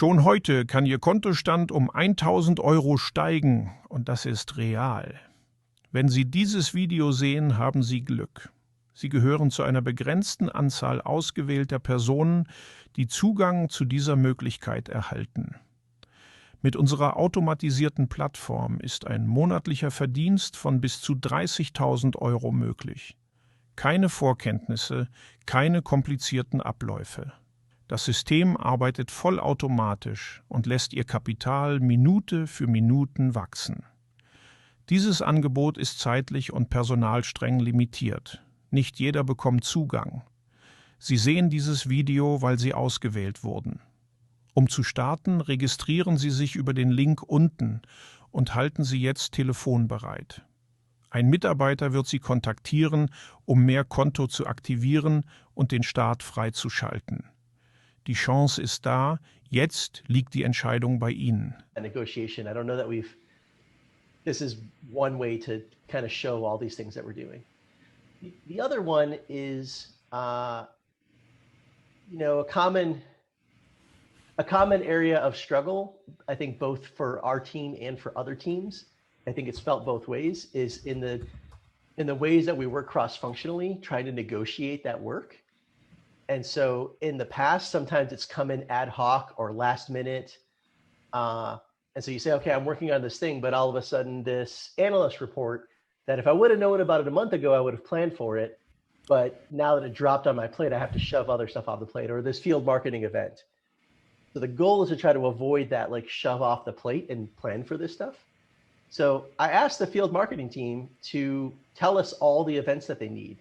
Schon heute kann Ihr Kontostand um 1.000 Euro steigen und das ist real. Wenn Sie dieses Video sehen, haben Sie Glück. Sie gehören zu einer begrenzten Anzahl ausgewählter Personen, die Zugang zu dieser Möglichkeit erhalten. Mit unserer automatisierten Plattform ist ein monatlicher Verdienst von bis zu 30.000 Euro möglich. Keine Vorkenntnisse, keine komplizierten Abläufe. Das System arbeitet vollautomatisch und lässt Ihr Kapital Minute für Minuten wachsen. Dieses Angebot ist zeitlich und personalstreng limitiert. Nicht jeder bekommt Zugang. Sie sehen dieses Video, weil Sie ausgewählt wurden. Um zu starten, registrieren Sie sich über den Link unten und halten Sie jetzt telefonbereit. Ein Mitarbeiter wird Sie kontaktieren, um mehr Konto zu aktivieren und den Start freizuschalten. Die Chance ist da, jetzt liegt die Entscheidung bei Ihnen. Negotiation. I don't know that this is one way to kind of show all these things that we're doing. The other one is, a common area of struggle, I think both for our team and for other teams, I think it's felt both ways, is in the ways that we work cross-functionally, trying to negotiate that work. And so in the past, sometimes it's come in ad hoc or last minute. And so you say, okay, I'm working on this thing, but all of a sudden this analyst report that if I would have known about it a month ago, I would have planned for it. But now that it dropped on my plate, I have to shove other stuff off the plate, or this field marketing event. So the goal is to try to avoid that, like shove off the plate and plan for this stuff. So I asked the field marketing team to tell us all the events that they need.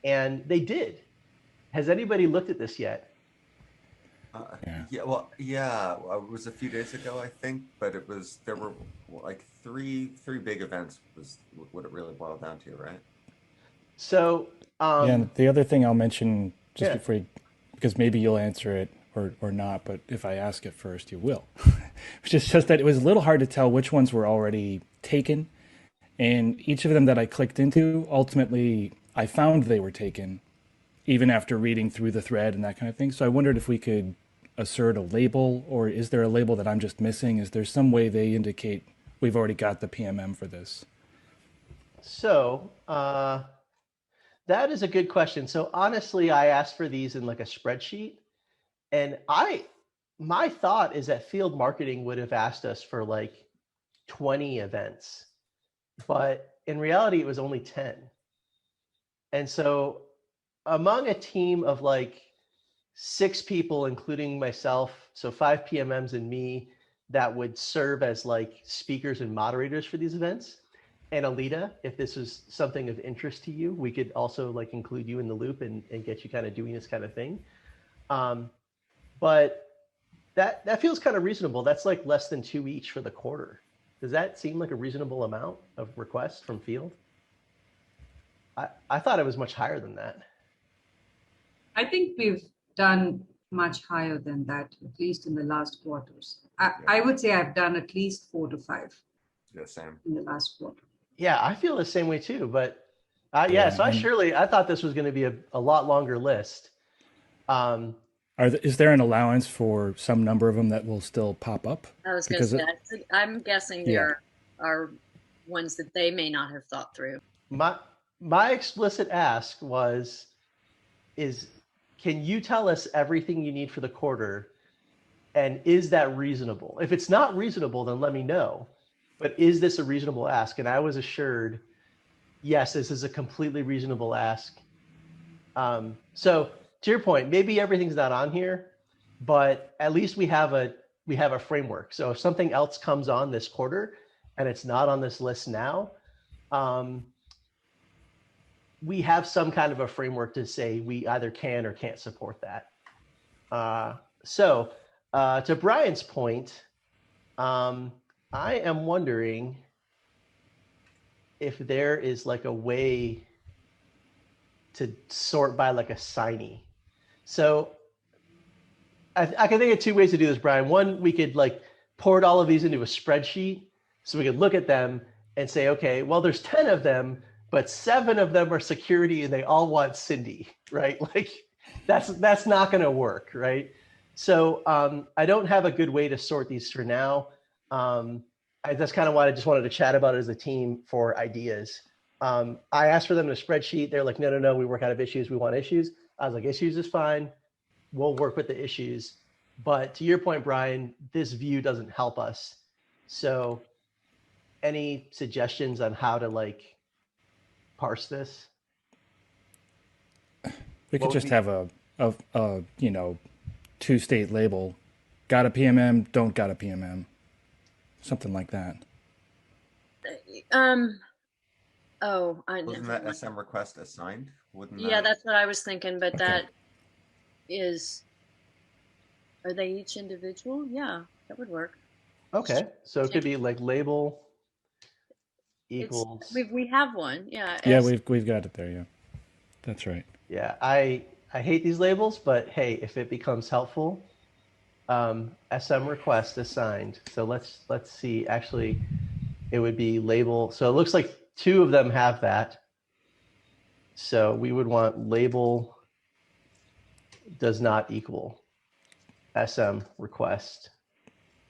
And they did. Has anybody looked at this yet? It was a few days ago, I think, but there were like three big events was what it really boiled down to, right? So, and the other thing I'll mention just before because maybe you'll answer it or not, but if I ask it first, you will. Which is just that it was a little hard to tell which ones were already taken. And each of them that I clicked into, ultimately, I found they were taken, even after reading through the thread and that kind of thing. So I wondered if we could assert a label, or is there a label that I'm just missing? Is there some way they indicate we've already got the PMM for this? So that is a good question. So honestly, I asked for these in like a spreadsheet, and my thought is that field marketing would have asked us for like 20 events, but in reality, it was only 10. And so among a team of like 6 people, including myself, so 5 PMMs and me, that would serve as like speakers and moderators for these events. And Alita, if this is something of interest to you, we could also like include you in the loop and get you kind of doing this kind of thing. But that feels kind of reasonable. That's like less than 2 each for the quarter. Does that seem like a reasonable amount of requests from field? I thought it was much higher than that. I think we've done much higher than that, at least in the last quarters. I would say I've done at least 4 to 5. Yeah, same. In the last quarter. Yeah, I feel the same way too. But so I thought this was going to be a lot longer list. Is there an allowance for some number of them that will still pop up? I was going to say, I'm guessing there are ones that they may not have thought through. My explicit ask is can you tell us everything you need for the quarter? And is that reasonable? If it's not reasonable, then let me know. But is this a reasonable ask? And I was assured, yes, this is a completely reasonable ask. So to your point, maybe everything's not on here, but at least we have a framework. So if something else comes on this quarter and it's not on this list now, we have some kind of a framework to say we either can or can't support that. So to Brian's point, I am wondering if there is like a way to sort by like a signee. So I can think of 2 ways to do this, Brian. One, we could like port all of these into a spreadsheet so we could look at them and say, okay, well, there's 10 of them, but 7 of them are security and they all want Cindy, right? Like that's not going to work, right? So I don't have a good way to sort these for now. That's kind of why I just wanted to chat about it as a team for ideas. I asked for them in a spreadsheet. They're like, no, we work out of issues. We want issues. I was like, issues is fine. We'll work with the issues. But to your point, Brian, this view doesn't help us. So any suggestions on how to like parse this? We could just have a you know, 2-state label. Got a PMM, don't got a PMM. Something like that. Oh, Wasn't that SM request assigned? Wouldn't yeah, that... that's what I was thinking, but Okay. that is, are they each individual? Yeah, that would work. Okay, so it could be like label equals. We have one, yeah. Yeah, we've got it there. Yeah, that's right. Yeah, I hate these labels, but hey, if it becomes helpful, SM request assigned. So let's see. Actually, it would be label. So it looks like 2 of them have that. So we would want label does not equal SM request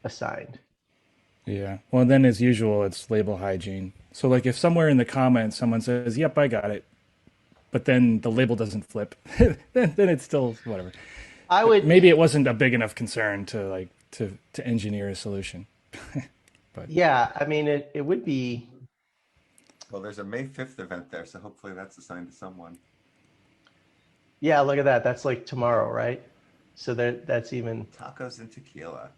assigned. Yeah. Well, then as usual, it's label hygiene. So like if somewhere in the comments someone says, "Yep, I got it," but then the label doesn't flip, then it's still whatever. I would Maybe it wasn't a big enough concern to like to engineer a solution. But yeah, I mean it would be. Well, there's a May 5th event there, so hopefully that's assigned to someone. Yeah, look at that. That's like tomorrow, right? So that's even. Tacos and tequila.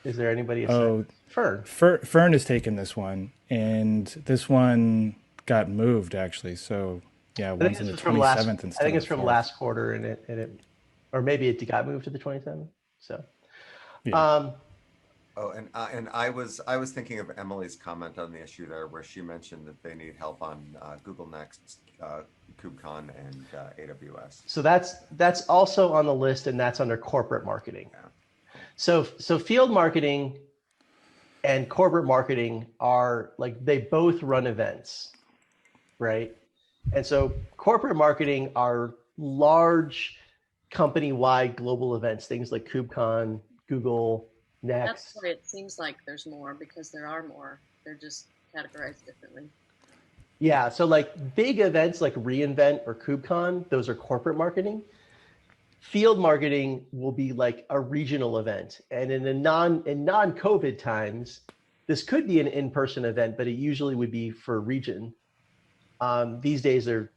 Is there anybody? oh, Fern. Fern has taken this one, and this one got moved actually. So yeah, I one's think in the it's from last. 27th instead. I think it's of from 4th. last quarter, and it, or maybe it got moved to the 27th. So, Yeah. Oh, and I was thinking of Emily's comment on the issue there, where she mentioned that they need help on Google Next, KubeCon, and AWS. So that's also on the list, and that's under corporate marketing. Yeah. So field marketing and corporate marketing are like, they both run events, right? And so corporate marketing are large company-wide global events, things like KubeCon, Google, Next. That's why it seems like there's more, because there are more. They're just categorized differently. Yeah, so like big events like reInvent or KubeCon, those are corporate marketing. Field marketing will be like a regional event. And in non-COVID times, this could be an in-person event, but it usually would be for a region. These days they're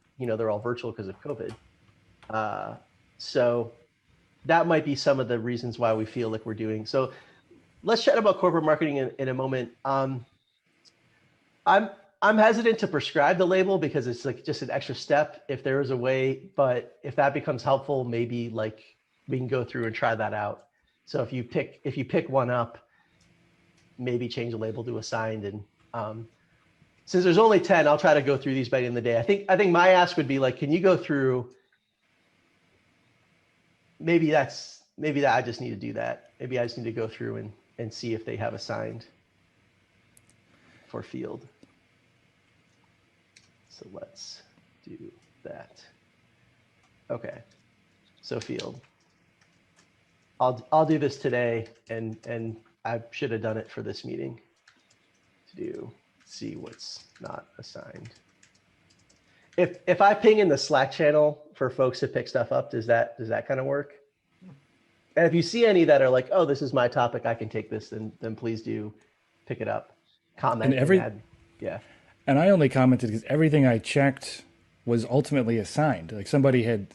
all virtual because of COVID. So that might be some of the reasons why we feel like we're doing. So let's chat about corporate marketing in a moment. I'm hesitant to prescribe the label because it's like just an extra step if there is a way, but if that becomes helpful, maybe like we can go through and try that out. So if you pick one up, maybe change the label to assigned. And since there's only 10, I'll try to go through these by the end of the day. I think my ask would be like, can you go through, maybe that I just need to do that. Maybe I just need to go through and see if they have assigned for field. So let's do that. Okay, so field. I'll do this today, and I should have done it for this meeting to see what's not assigned. If I ping in the Slack channel for folks to pick stuff up, does that kind of work? And if you see any that are like, oh, this is my topic, I can take this, then please do pick it up, comment, and add. Yeah. And I only commented because everything I checked was ultimately assigned. Like somebody had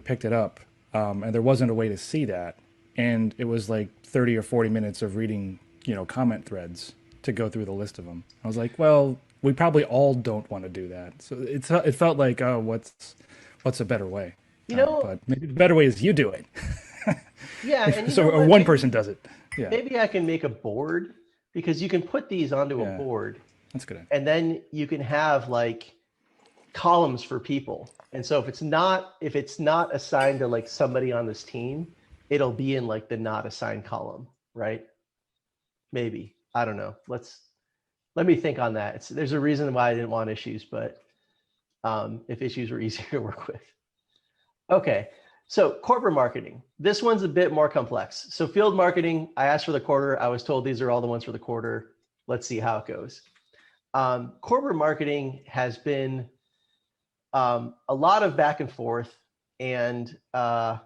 picked it up, and there wasn't a way to see that. And it was like 30 or 40 minutes of reading, comment threads to go through the list of them. I was like, well, we probably all don't want to do that. So it felt like, oh, what's a better way? But maybe the better way is you do it. Yeah. And or one person does it. Yeah. Maybe I can make a board, because you can put these onto a board. That's good. And then you can have like columns for people. And so if it's not assigned to like somebody on this team, it'll be in like the not assigned column, right? Maybe. I don't know. Let me think on that. There's a reason why I didn't want issues, but if issues were easier to work with. Okay. So corporate marketing, this one's a bit more complex. So field marketing, I asked for the quarter. I was told these are all the ones for the quarter. Let's see how it goes. Corporate marketing has been a lot of back and forth, and so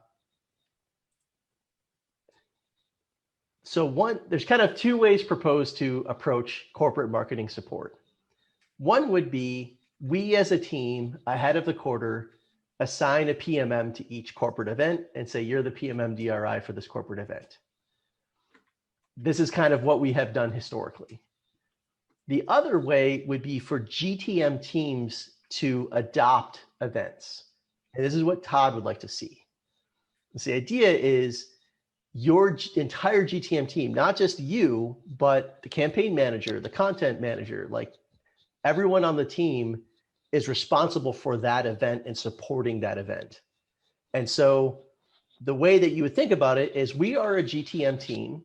there's kind of two ways proposed to approach corporate marketing support. One would be we as a team ahead of the quarter assign a PMM to each corporate event and say, you're the PMM DRI for this corporate event. This is kind of what we have done historically. The other way would be for GTM teams to adopt events. And this is what Todd would like to see. So the idea is your entire GTM team, not just you, but the campaign manager, the content manager, like everyone on the team is responsible for that event and supporting that event. And so the way that you would think about it is we are a GTM team.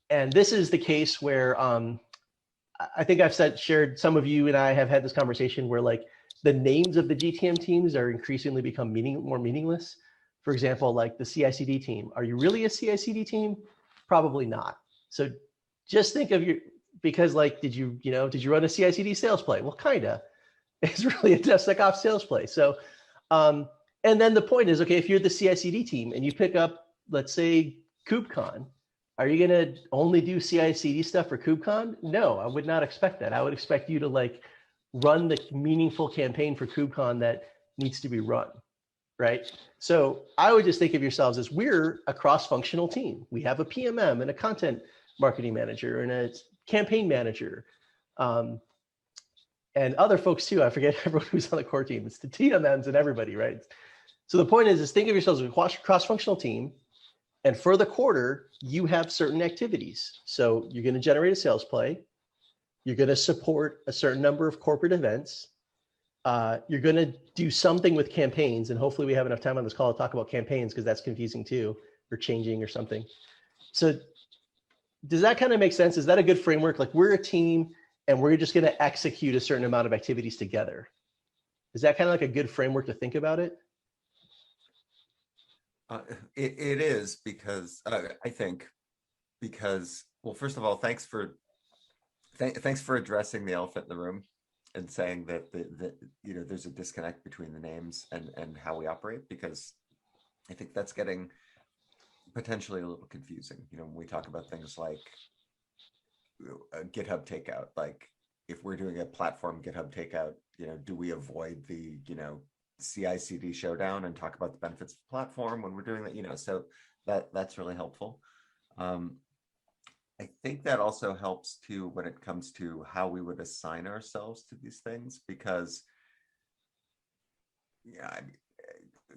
And this is the case where I think I've shared, some of you and I have had this conversation where like the names of the GTM teams are increasingly become more meaningless. For example, like the CI/CD team. Are you really a CI/CD team? Probably not. So just think of because like, did you run a CI/CD sales play? Well, kinda. It's really a DevSecOps sales play. So, and then the point is, okay, if you're the CI/CD team and you pick up, let's say, KubeCon, are you going to only do CI/CD stuff for KubeCon? No, I would not expect that. I would expect you to like run the meaningful campaign for KubeCon that needs to be run, right? So I would just think of yourselves as we're a cross-functional team. We have a PMM and a content marketing manager and a campaign manager. And other folks too. I forget everyone who's on the core team. It's the TMMs and everybody, right? So the point is think of yourselves as a cross-functional team. And for the quarter, you have certain activities. So you're going to generate a sales play. You're going to support a certain number of corporate events. You're going to do something with campaigns. And hopefully we have enough time on this call to talk about campaigns because that's confusing too, or changing or something. So does that kind of make sense? Is that a good framework? Like we're a team and we're just going to execute a certain amount of activities together. Is that kind of like a good framework to think about it? It is because I think because, well, first of all, thanks for addressing the elephant in the room and saying that there's a disconnect between the names and how we operate, because I think that's getting potentially a little confusing. When we talk about things like GitHub takeout, like if we're doing a platform GitHub takeout, do we avoid the CI/CD showdown and talk about the benefits of the platform when we're doing that? So that's really helpful. I think that also helps too when it comes to how we would assign ourselves to these things, because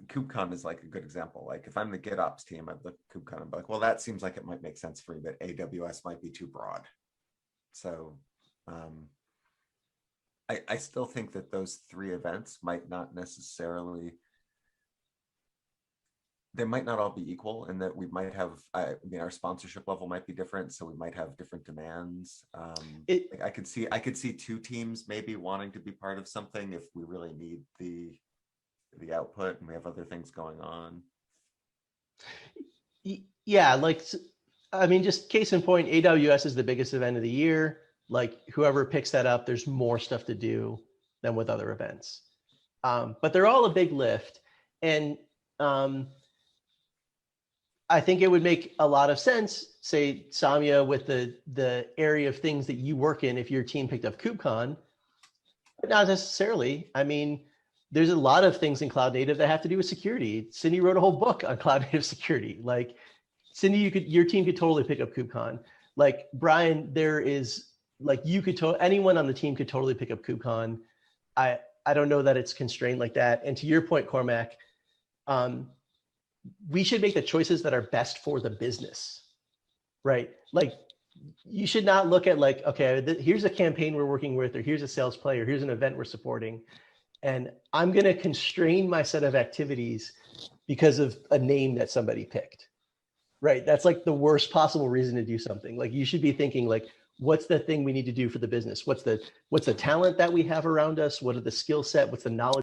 KubeCon is like a good example. Like if I'm the GitOps team, I'd look at KubeCon and be like, well, that seems like it might make sense for you, but AWS might be too broad. So I still think that those three events might not necessarily, they might not all be equal, and that we might have, our sponsorship level might be different, so we might have different demands. I could see two teams maybe wanting to be part of something if we really need the output and we have other things going on. Yeah, just case in point, AWS is the biggest event of the year. Like whoever picks that up, there's more stuff to do than with other events. But they're all a big lift. And I think it would make a lot of sense, say, Samya, with the area of things that you work in, if your team picked up KubeCon, but not necessarily. I mean, there's a lot of things in cloud native that have to do with security. Cindy wrote a whole book on cloud native security. Like Cindy, your team could totally pick up KubeCon. Like Brian, there is anyone on the team could totally pick up KubeCon. I don't know that it's constrained like that. And to your point, Cormac, we should make the choices that are best for the business, right? Like you should not look at like, okay, here's a campaign we're working with, or here's a sales play, or here's an event we're supporting. And I'm going to constrain my set of activities because of a name that somebody picked, right? That's like the worst possible reason to do something. Like you should be thinking like, what's the thing we need to do for the business? What's the talent that we have around us? What are the skill set? What's the knowledge